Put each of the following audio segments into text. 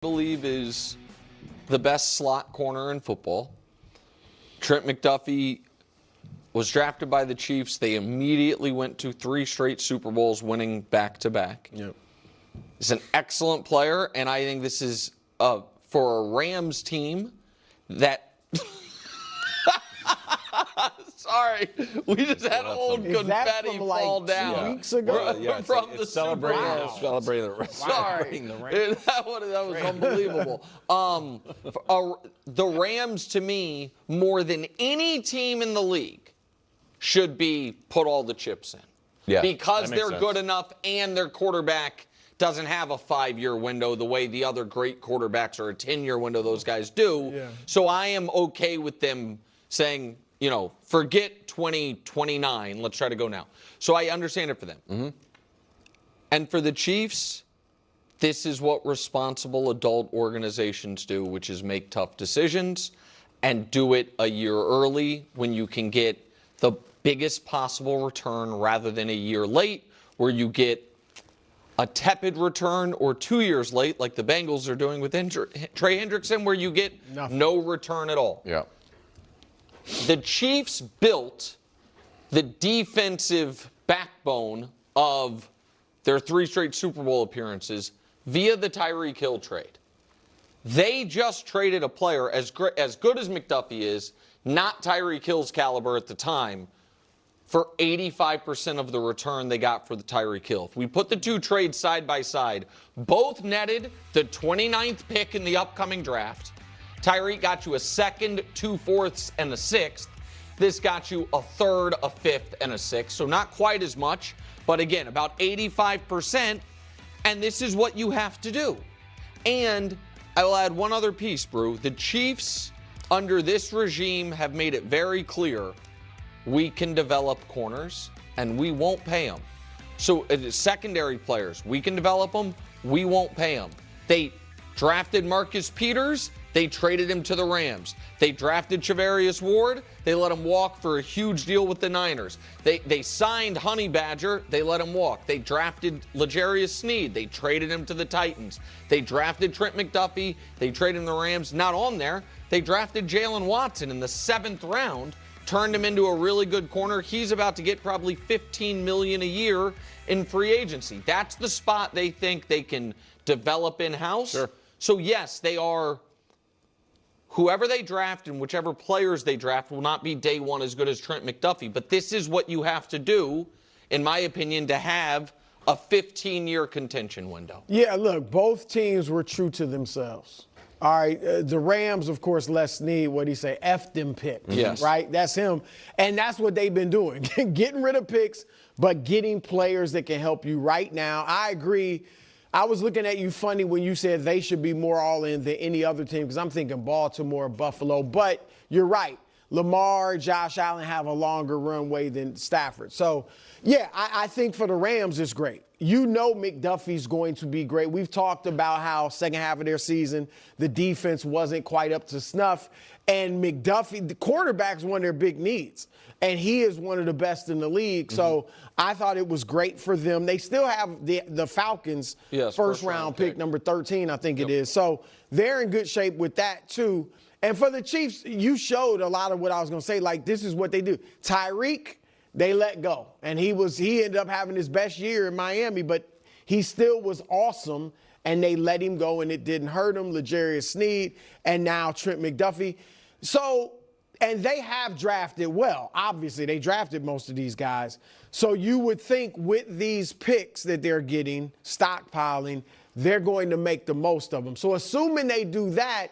believe is the best slot corner in football. Trent McDuffie was drafted by the Chiefs. They immediately went to 3 straight Super Bowls, winning back-to-back. Yep. He's an excellent player, and I think this is for a Rams team that. Sorry, we just had old confetti fall down weeks ago? from the Super Bowl. Celebrating the Sorry, that was unbelievable. The Rams, to me, more than any team in the league, should be put all the chips in. Yeah, because they're good enough and their quarterback doesn't have a 5-year window the way the other great quarterbacks or a 10-year window those guys do. Yeah. So I am okay with them saying, forget 2029. Let's try to go now. So I understand it for them. Mm-hmm. And for the Chiefs, this is what responsible adult organizations do, which is make tough decisions and do it a year early when you can get the biggest possible return rather than a year late where you get a tepid return, or 2 years late like the Bengals are doing with Trey Hendrickson, where you get no return at all. Yeah. The Chiefs built the defensive backbone of their 3 straight Super Bowl appearances via the Tyreek Hill trade. They just traded a player as good as McDuffie is, not Tyreek Hill's caliber at the time, for 85% of the return they got for the Tyreek Hill. If we put the 2 trades side by side, both netted the 29th pick in the upcoming draft. Tyreek got you a 2nd, 2 fourths, and a 6th. This got you a 3rd, a 5th, and a 6th. So not quite as much, but again, about 85%. And this is what you have to do. And I will add one other piece, Brew. The Chiefs, under this regime, have made it very clear we can develop corners and we won't pay them. So secondary players, we can develop them, we won't pay them. They drafted Marcus Peters, they traded him to the Rams. They drafted Charvarius Ward, they let him walk for a huge deal with the Niners. They signed Honey Badger, they let him walk. They drafted L'Jarius Sneed, they traded him to the Titans. They drafted Trent McDuffie, they traded him to the Rams. Not on there, they drafted Jalen Watson in the 7th round, turned him into a really good corner. He's about to get probably $15 million a year in free agency. That's the spot they think they can develop in-house. Sure. So yes, they are. Whoever they draft and whichever players they draft will not be day one as good as Trent McDuffie. But this is what you have to do, in my opinion, to have a 15-year contention window. Yeah, look, both teams were true to themselves. All right, the Rams, of course, Les Snead, what do you say, F them picks, yes. Right? That's him. And that's what they've been doing, getting rid of picks, but getting players that can help you right now. I agree. I was looking at you funny when you said they should be more all-in than any other team because I'm thinking Baltimore, Buffalo. But you're right. Lamar, Josh Allen have a longer runway than Stafford. So, yeah, I think for the Rams it's great. You know McDuffie's going to be great. We've talked about how second half of their season, the defense wasn't quite up to snuff. And McDuffie, the quarterback's one of their big needs. And he is one of the best in the league. Mm-hmm. So I thought it was great for them. They still have the Falcons' first round pick, number 13, I think it is. So they're in good shape with that, too. And for the Chiefs, you showed a lot of what I was going to say. Like, this is what they do. Tyreek, they let go. And he ended up having his best year in Miami, but he still was awesome. And they let him go, and it didn't hurt him. L'Jarius Sneed, and now Trent McDuffie. So, and they have drafted well. Obviously, they drafted most of these guys. So you would think with these picks that they're getting, stockpiling, they're going to make the most of them. So assuming they do that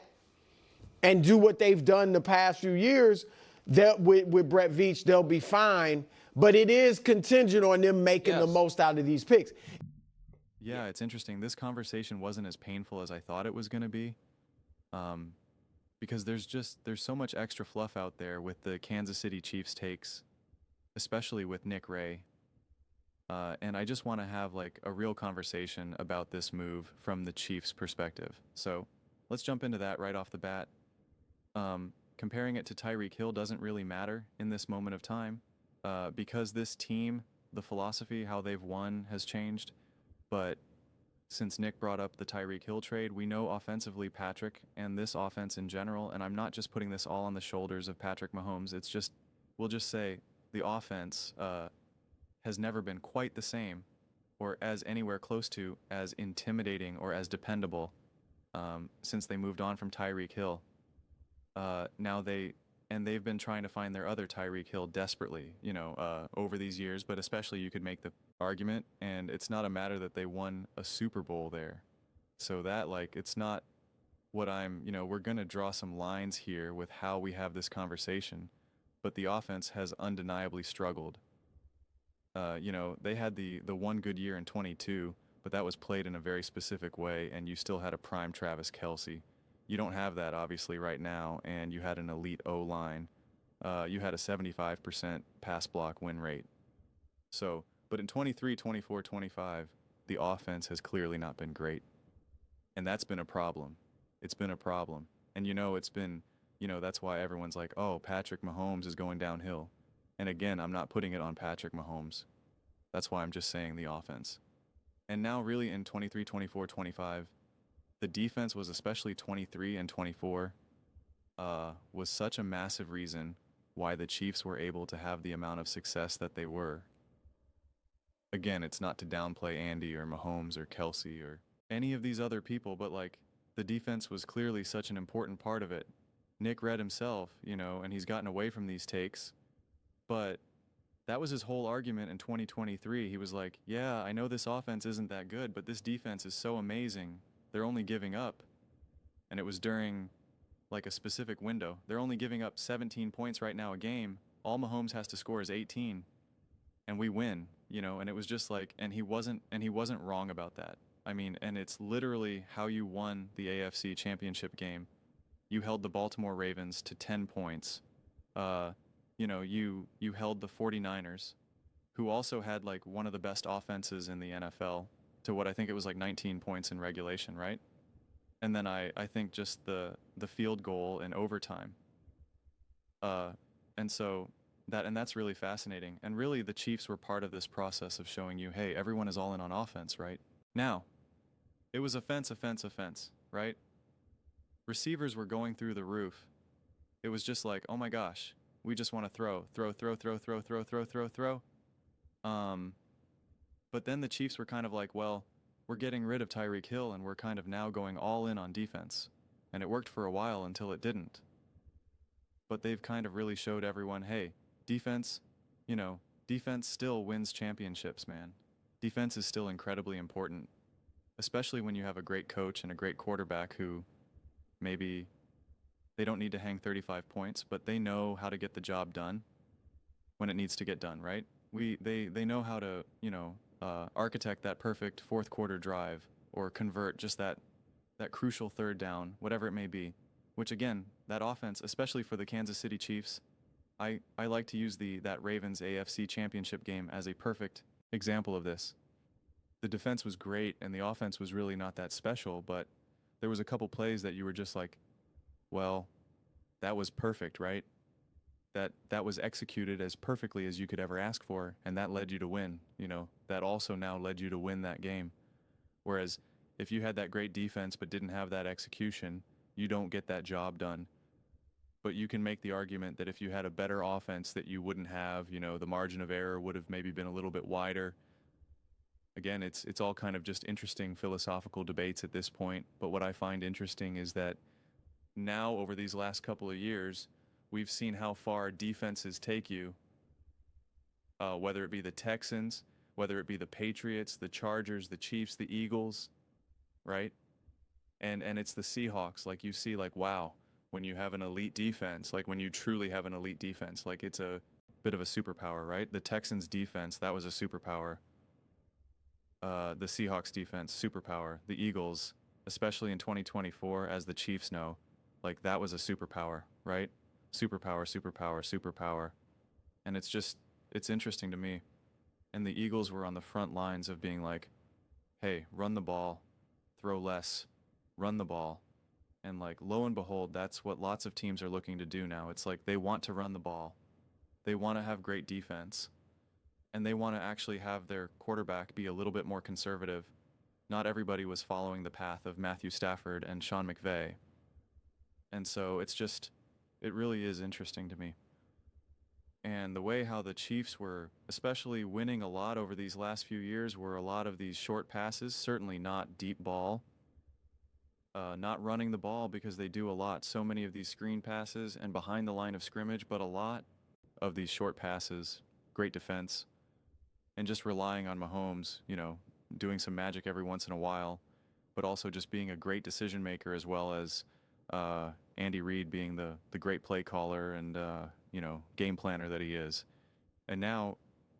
and do what they've done the past few years, with Brett Veach, they'll be fine. But it is contingent on them making the most out of these picks. Yeah, it's interesting. This conversation wasn't as painful as I thought it was going to be, because there's so much extra fluff out there with the Kansas City Chiefs takes, especially with Nick Ray. And I just want to have like a real conversation about this move from the Chiefs' perspective. So let's jump into that right off the bat. Comparing it to Tyreek Hill doesn't really matter in this moment of time, because this team, the philosophy, how they've won has changed. But since Nick brought up the Tyreek Hill trade, we know offensively Patrick and this offense in general, and I'm not just putting this all on the shoulders of Patrick Mahomes. It's just, we'll just say the offense has never been quite the same or as anywhere close to as intimidating or as dependable since they moved on from Tyreek Hill. They've been trying to find their other Tyreek Hill desperately, over these years, but especially you could make the argument, and it's not a matter that they won a Super Bowl there. So that, it's not what we're going to draw some lines here with how we have this conversation, but the offense has undeniably struggled. They had the one good year in 22, but that was played in a very specific way, and you still had a prime Travis Kelce. You don't have that, obviously, right now, and you had an elite O-line. You had a 75% pass block win rate. So, but in 23, 24, 25, the offense has clearly not been great. And that's been a problem. It's been a problem. And it's been, that's why everyone's like, oh, Patrick Mahomes is going downhill. And again, I'm not putting it on Patrick Mahomes. That's why I'm just saying the offense. And now really in 23, 24, 25, the defense was, especially 23 and 24, was such a massive reason why the Chiefs were able to have the amount of success that they were. Again, it's not to downplay Andy or Mahomes or Kelce or any of these other people, but the defense was clearly such an important part of it. Nick read himself, and he's gotten away from these takes, but that was his whole argument in 2023. He was like, yeah, I know this offense isn't that good, but this defense is so amazing. They're only giving up, and it was during a specific window. They're only giving up 17 points right now a game. All Mahomes has to score is 18, and we win, and it was just and he wasn't wrong about that. I mean, and it's literally how you won the AFC Championship game. You held the Baltimore Ravens to 10 points. You held the 49ers, who also had one of the best offenses in the NFL, to what I think it was 19 points in regulation, right? And then I think just the field goal in overtime. And so that's really fascinating. And really the Chiefs were part of this process of showing you, hey, everyone is all in on offense, right? Now, it was offense, right? Receivers were going through the roof. It was just oh my gosh, we just want to throw. But then the Chiefs were kind of well, we're getting rid of Tyreek Hill and we're kind of now going all in on defense. And it worked for a while until it didn't. But they've kind of really showed everyone, hey, defense still wins championships, man. Defense is still incredibly important, especially when you have a great coach and a great quarterback who maybe they don't need to hang 35 points, but they know how to get the job done when it needs to get done, right? They know how to, architect that perfect fourth quarter drive or convert just that crucial third down, whatever it may be, which again, that offense, especially for the Kansas City Chiefs, I like to use that Ravens AFC Championship game as a perfect example of this. The defense was great and the offense was really not that special, but there was a couple plays that you were just well, that was perfect, right? That was executed as perfectly as you could ever ask for, and that led you to win. That also now led you to win that game. Whereas if you had that great defense but didn't have that execution, you don't get that job done. But you can make the argument that if you had a better offense that you wouldn't have, the margin of error would have maybe been a little bit wider. Again, it's all kind of just interesting philosophical debates at this point. But what I find interesting is that now over these last couple of years, we've seen how far defenses take you, whether it be the Texans, whether it be the Patriots, the Chargers, the Chiefs, the Eagles, right? And it's the Seahawks. You see, wow, when you have an elite defense, when you truly have an elite defense, it's a bit of a superpower, right? The Texans defense, that was a superpower. The Seahawks defense, superpower. The Eagles, especially in 2024, as the Chiefs know, that was a superpower, right? Superpower. And it's interesting to me. And the Eagles were on the front lines of being hey, run the ball, throw less, run the ball. And lo and behold, that's what lots of teams are looking to do now. It's they want to run the ball. They want to have great defense. And they want to actually have their quarterback be a little bit more conservative not everybody was following the path of Matthew Stafford and Sean McVay. And so it really is interesting to me. And the way how the Chiefs were, especially winning a lot over these last few years, were a lot of these short passes, certainly not deep ball, not running the ball because they do a lot. So many of these screen passes and behind the line of scrimmage, but a lot of these short passes, great defense, and just relying on Mahomes, doing some magic every once in a while, but also just being a great decision maker, as well as Andy Reid being the great play caller and game planner that he is. And now,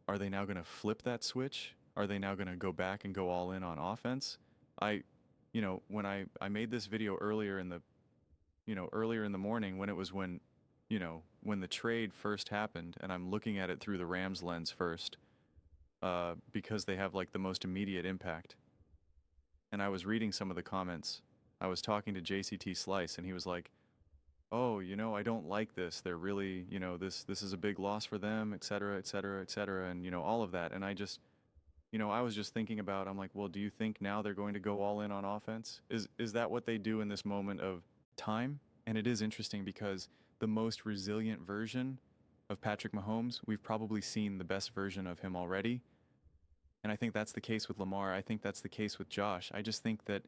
are they now going to flip that switch? Are they now going to go back and go all in on offense? When I made this video earlier in the morning, when it was when the trade first happened, and I'm looking at it through the Rams lens first, because they have like the most immediate impact. And I was reading some of the comments. I was talking to JCT Slice, and he was like, "Oh, I don't like this. They're really, this is a big loss for them, et cetera, et cetera, et cetera," and all of that. And I just, I was just thinking about, I'm like, well, do you think now they're going to go all in on offense? Is that what they do in this moment of time? And it is interesting because the most resilient version of Patrick Mahomes, we've probably seen the best version of him already. And I think that's the case with Lamar. I think that's the case with Josh. I just think that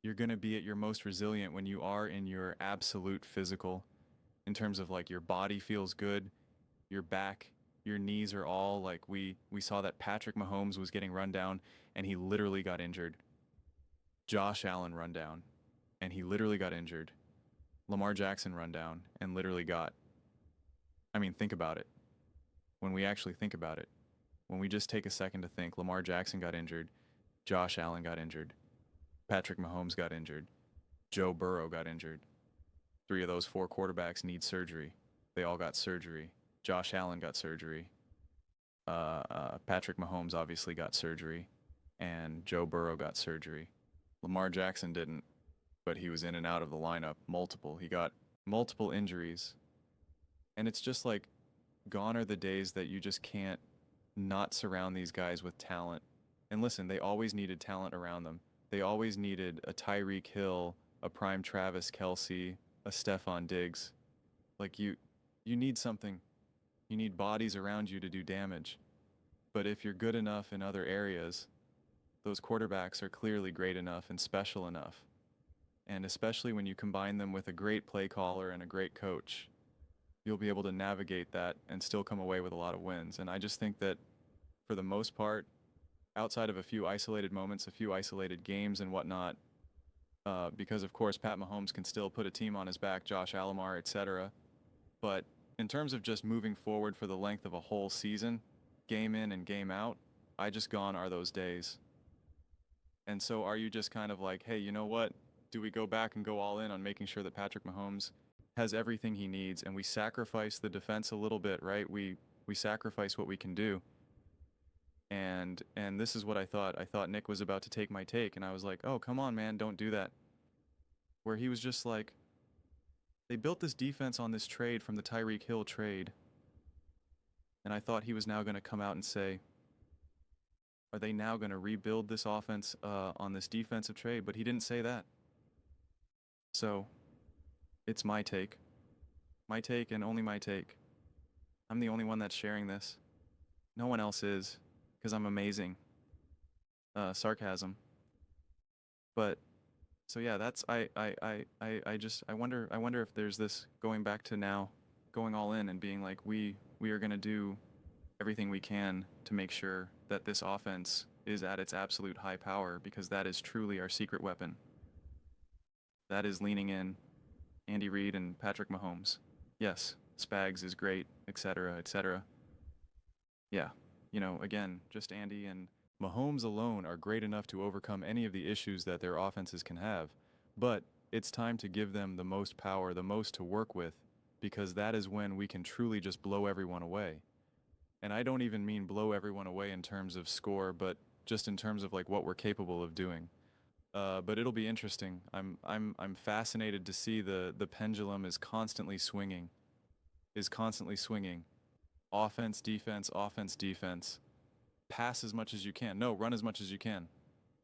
you're going to be at your most resilient when you are in your absolute physical, in terms of like your body feels good, your back, your knees are all like, we saw that Patrick Mahomes was getting run down and he literally got injured. Josh Allen run down and he literally got injured. Lamar Jackson run down and literally got. I mean, think about it. When we actually think about it, when we just take a second to think, Lamar Jackson got injured, Josh Allen got injured, Patrick Mahomes got injured, Joe Burrow got injured. 3 of those 4 quarterbacks need surgery. They all got surgery. Josh Allen got surgery. Patrick Mahomes obviously got surgery, and Joe Burrow got surgery. Lamar Jackson didn't, but he was in and out of the lineup, multiple. He got multiple injuries. And it's just like, gone are the days that you just can't not surround these guys with talent. And listen, they always needed talent around them. They always needed a Tyreek Hill, a prime Travis Kelce, a Stephon Diggs. Like you need something. You need bodies around you to do damage. But if you're good enough in other areas, those quarterbacks are clearly great enough and special enough. And especially when you combine them with a great play caller and a great coach, you'll be able to navigate that and still come away with a lot of wins. And I just think that for the most part, outside of a few isolated moments, a few isolated games and whatnot, because of course Pat Mahomes can still put a team on his back, Josh Allen, etc. But in terms of just moving forward for the length of a whole season, game in and game out, I just gone are those days. And so are you just kind of like, hey, you know what? Do we go back and go all in on making sure that Patrick Mahomes has everything he needs, and we sacrifice the defense a little bit, right? We sacrifice what we can do. And this is what I thought. I thought Nick was about to take my take, and I was like, oh, come on, man, don't do that. Where he was just like, they built this defense on this trade from the Tyreek Hill trade. And I thought he was now going to come out and say, are they now going to rebuild this offense on this defensive trade? But he didn't say that. So it's my take. My take and only my take. I'm the only one that's sharing this. No one else is, because I'm amazing. Sarcasm. But so yeah, that's I wonder if there's this going back to now, going all in and being like, we are going to do everything we can to make sure that this offense is at its absolute high power, because that is truly our secret weapon. That is leaning in Andy Reid and Patrick Mahomes. Yes, Spags is great, etc., etc. Yeah, again, just Andy and Mahomes alone are great enough to overcome any of the issues that their offenses can have. But it's time to give them the most power, the most to work with, because that is when we can truly just blow everyone away. And I don't even mean blow everyone away in terms of score, but just in terms of like what we're capable of doing. But it'll be interesting. I'm fascinated to see the pendulum is constantly swinging. Offense, defense, offense, defense. Pass as much as you can. No, run as much as you can.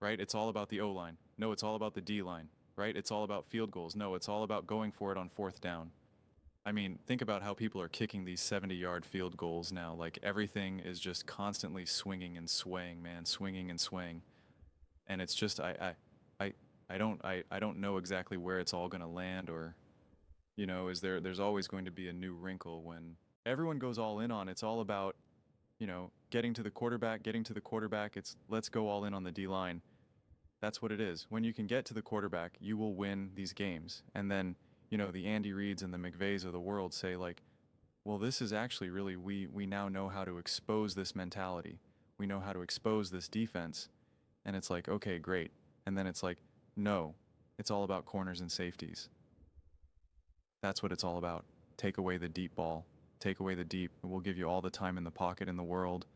right? It's all about the O-line. No, it's all about the D-line, right? It's all about field goals. No, it's all about going for it on 4th down. I mean, think about how people are kicking these 70-yard field goals now. Like everything is just constantly swinging and swaying, man, swinging and swaying. And it's just I don't know exactly where it's all going to land, or there's always going to be a new wrinkle when everyone goes all in on. It's all about, getting to the quarterback, it's let's go all in on the D-line. That's what it is. When you can get to the quarterback, you will win these games. And then, the Andy Reids and the McVays of the world say like, well, this is actually really, we now know how to expose this mentality. We know how to expose this defense. And it's like, okay, great. And then it's like, no, it's all about corners and safeties. That's what it's all about. Take away the deep ball. Take away the deep. We'll give you all the time in the pocket in the world.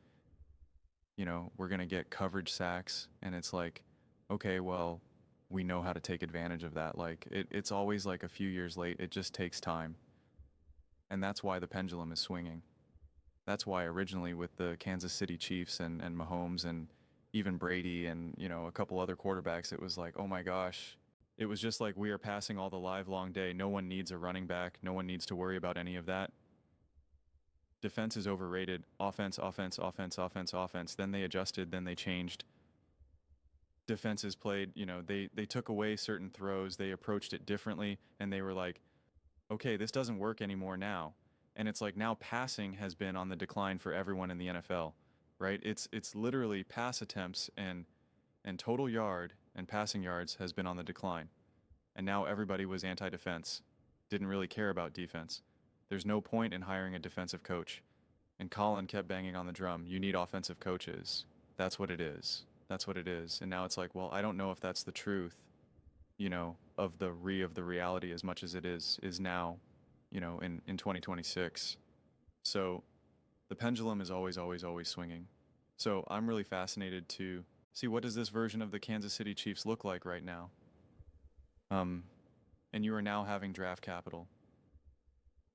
We're going to get coverage sacks. And it's like, okay, well, we know how to take advantage of that. Like, it's always like a few years late. It just takes time. And that's why the pendulum is swinging. That's why originally with the Kansas City Chiefs and Mahomes and even Brady and, a couple other quarterbacks, it was like, oh my gosh. It was just like we are passing all the live long day. No one needs a running back. No one needs to worry about any of that. Defense is overrated. Offense, offense, offense, offense, offense. Then they adjusted. Then they changed. Defenses played, they took away certain throws. They approached it differently. And they were like, okay, this doesn't work anymore now. And it's like now passing has been on the decline for everyone in the NFL, right? It's literally pass attempts and total yard and passing yards has been on the decline. And now everybody was anti-defense, didn't really care about defense. There's no point in hiring a defensive coach. And Colin kept banging on the drum. You need offensive coaches. That's what it is. That's what it is. And now it's like, well, I don't know if that's the truth, of the reality as much as it is now, in 2026. So the pendulum is always, always, always swinging. So I'm really fascinated to see what does this version of the Kansas City Chiefs look like right now. And you are now having draft capital.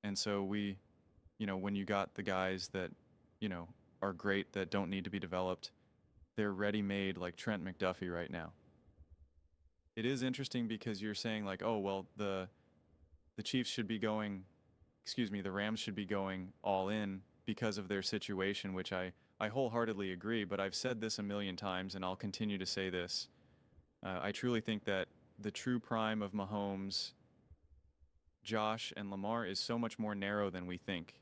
And so when you got the guys that, are great, that don't need to be developed, they're ready-made like Trent McDuffie right now. It is interesting because you're saying like, oh, well, the Chiefs should be going, the Rams should be going all in because of their situation, which I wholeheartedly agree, but I've said this a million times and I'll continue to say this. I truly think that the true prime of Mahomes, Josh, and Lamar is so much more narrow than we think.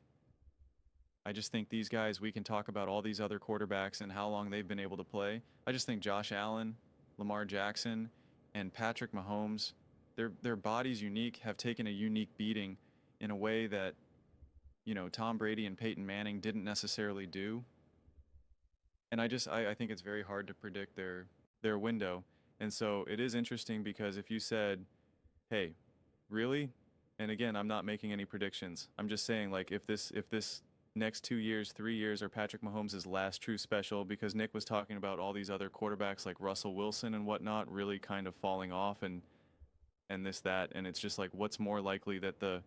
I just think these guys, we can talk about all these other quarterbacks and how long they've been able to play. I just think Josh Allen, Lamar Jackson, and Patrick Mahomes, their bodies have taken a unique beating in a way that, Tom Brady and Peyton Manning didn't necessarily do. And I think it's very hard to predict their window. And so it is interesting because if you said, hey, really? And again, I'm not making any predictions. I'm just saying, like, if this next 2 years, 3 years are Patrick Mahomes' last true special, because Nick was talking about all these other quarterbacks like Russell Wilson and whatnot really kind of falling off and this, that, and it's just like, what's more likely that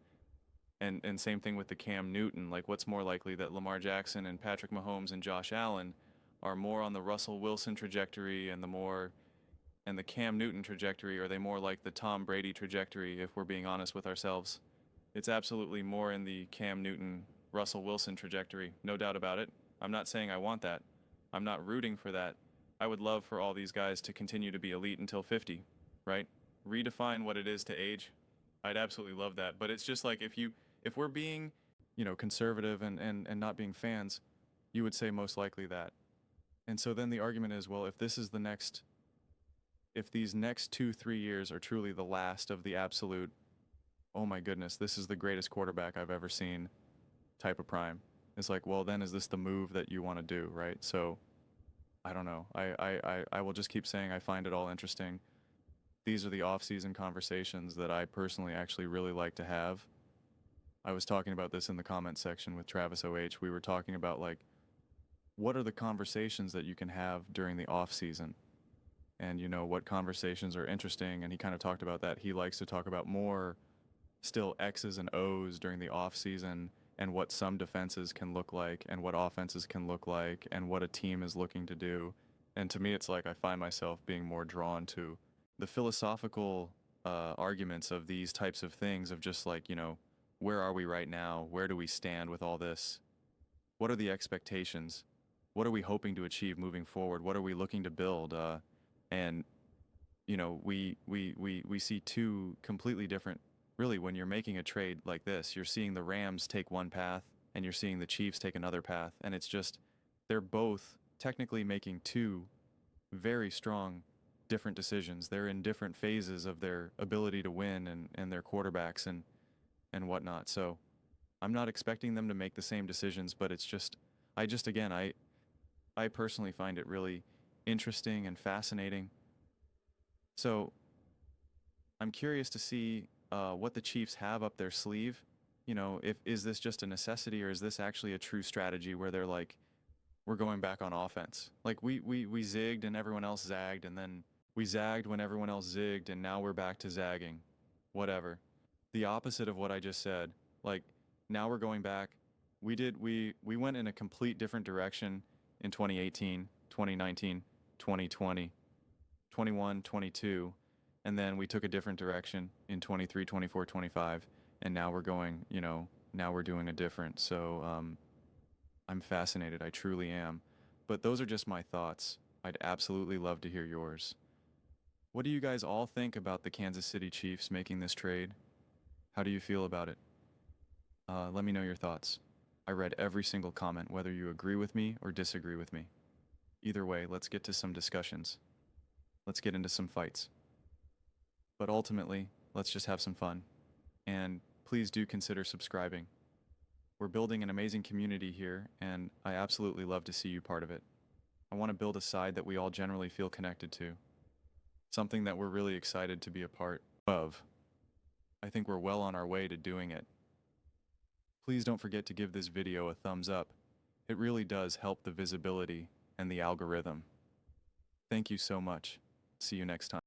and same thing with the Cam Newton, like what's more likely that Lamar Jackson and Patrick Mahomes and Josh Allen are more on the Russell Wilson trajectory and the Cam Newton trajectory, or are they more like the Tom Brady trajectory, if we're being honest with ourselves? It's absolutely more in the Cam Newton, Russell Wilson trajectory, no doubt about it. I'm not saying I want that. I'm not rooting for that. I would love for all these guys to continue to be elite until 50, right? Redefine what it is to age. I'd absolutely love that. But it's just like if we're being, conservative and not being fans, you would say most likely that. And so then the argument is, well, if these next 2-3 years are truly the last of the absolute, oh my goodness, this is the greatest quarterback I've ever seen type of prime, it's like, well, then is this the move that you want to do, right? So I don't know. I will just keep saying I find it all interesting. These are the off-season conversations that I personally actually really like to have. I was talking about this in the comment section with Travis OH. We were talking about, like, what are the conversations that you can have during the off-season? And, what conversations are interesting. And he kind of talked about that. He likes to talk about more still X's and O's during the off-season, and what some defenses can look like and what offenses can look like and what a team is looking to do. And to me, it's like I find myself being more drawn to the philosophical arguments of these types of things, of just like, where are we right now? Where do we stand with all this? What are the expectations? What are we hoping to achieve moving forward? What are we looking to build? And we see two completely different. Really, when you're making a trade like this, you're seeing the Rams take one path, and you're seeing the Chiefs take another path, and it's just they're both technically making two very strong, different decisions. They're in different phases of their ability to win and their quarterbacks and whatnot. So I'm not expecting them to make the same decisions, but it's just I personally find it really interesting and fascinating. So I'm curious to see what the Chiefs have up their sleeve. If is this just a necessity, or is this actually a true strategy where they're like, we're going back on offense? Like we zigged and everyone else zagged, and then we zagged when everyone else zigged, and now we're back to zagging. Whatever. The opposite of what I just said. Like, now we're going back. We went in a complete different direction in 2018, 2019, 2020, 21, 22, and then we took a different direction in 23, 24, 25, and now we're going, now we're doing a different. So I'm fascinated. I truly am. But those are just my thoughts. I'd absolutely love to hear yours. What do you guys all think about the Kansas City Chiefs making this trade? How do you feel about it? Let me know your thoughts. I read every single comment, whether you agree with me or disagree with me. Either way, let's get to some discussions. Let's get into some fights. But ultimately, let's just have some fun. And please do consider subscribing. We're building an amazing community here, and I absolutely love to see you part of it. I want to build a side that we all generally feel connected to. Something that we're really excited to be a part of. I think we're well on our way to doing it. Please don't forget to give this video a thumbs up. It really does help the visibility and the algorithm. Thank you so much. See you next time.